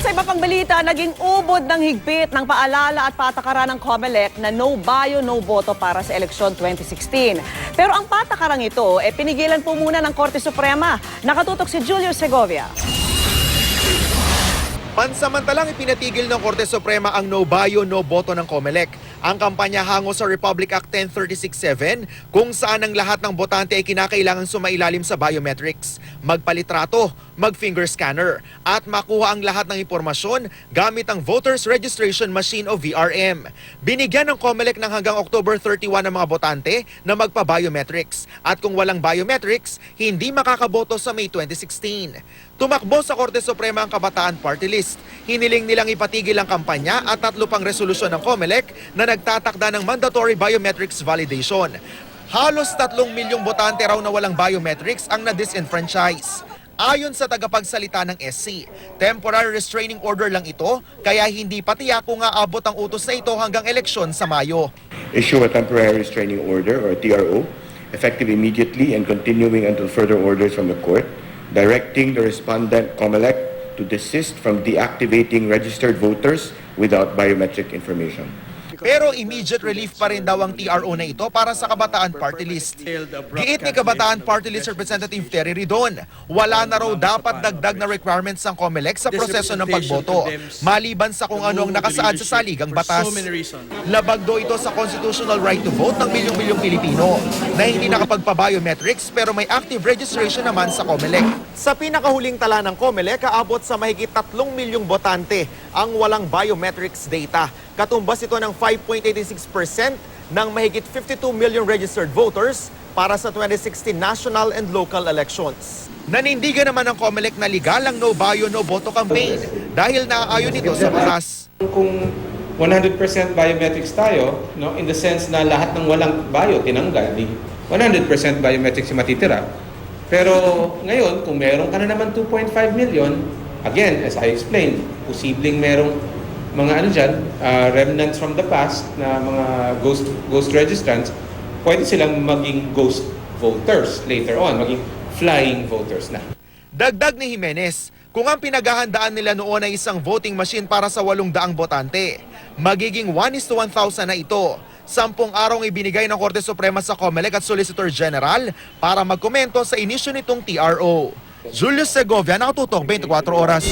Sa iba pang balita, naging ubod ng higpit ng paalala at patakaran ng COMELEC na no bayo, no boto para sa eleksyon 2016. Pero ang patakarang ito, pinigilan po muna ng Korte Suprema. Nakatutok si Julius Segovia. Pansamantalang ipinatigil ng Korte Suprema ang no bayo, no boto ng COMELEC. Ang kampanya hango sa Republic Act 10367 kung saan ang lahat ng botante ay kinakailangang sumailalim sa biometrics, magpalitrato, mag-finger scanner at makuha ang lahat ng impormasyon gamit ang Voters Registration Machine o VRM. Binigyan ng COMELEC ng hanggang October 31 ng mga botante na magpa-biometrics at kung walang biometrics, hindi makakaboto sa May 2016. Tumakbo sa Korte Suprema ang Kabataan Party List. Hiniling nilang ipatigil ang kampanya at 3 pang resolusyon ng COMELEC na nagtatakda ng mandatory biometrics validation. Halos 3 milyong botante raw na walang biometrics ang na-disenfranchise. Ayon sa tagapagsalita ng SC, temporary restraining order lang ito kaya hindi pa tiyak kung aabot ang utos na ito hanggang eleksyon sa Mayo. Issue a temporary restraining order or TRO effective immediately and continuing until further orders from the court, directing the respondent COMELEC to desist from deactivating registered voters without biometric information. Pero immediate relief pa rin daw ang TRO na ito para sa Kabataan Party List. Giit ni Kabataan Party List Representative Terry Ridon, wala na raw dapat dagdag na requirements ng COMELEC sa proseso ng pagboto, maliban sa kung ano ang nakasaad sa saligang batas. Labag do ito sa constitutional right to vote ng milyong-milyong Pilipino na hindi nakapagpa-biometrics pero may active registration naman sa COMELEC. Sa pinakahuling tala ng COMELEC, aabot sa mahigit 3 milyong botante ang walang biometrics data. Katumbas ito ng 5.86% ng mahigit 52 million registered voters para sa 2016 national and local elections. Nanindigan naman ng COMELEC na legal ang no bayo, no boto campaign dahil naaayon ito sa batas. Kung 100% biometrics tayo, no, in the sense na lahat ng walang bio tinanggal, di 100% biometrics yung matitira. Pero ngayon, kung meron ka na naman 2.5 million, again, as I explained, posibleng merong mga ano dyan, remnants from the past na mga ghost registrants, pwede silang maging ghost voters later on, maging flying voters na. Dagdag ni Jimenez, kung ang pinaghahandaan nila noon ay isang voting machine para sa 800 botante, magiging 1:1,000 na ito. 10 araw ibinigay ng Korte Suprema sa COMELEC at Solicitor General para magkomento sa inisyu nitong TRO. Julius Segovia, Nakatutok, 24 Oras.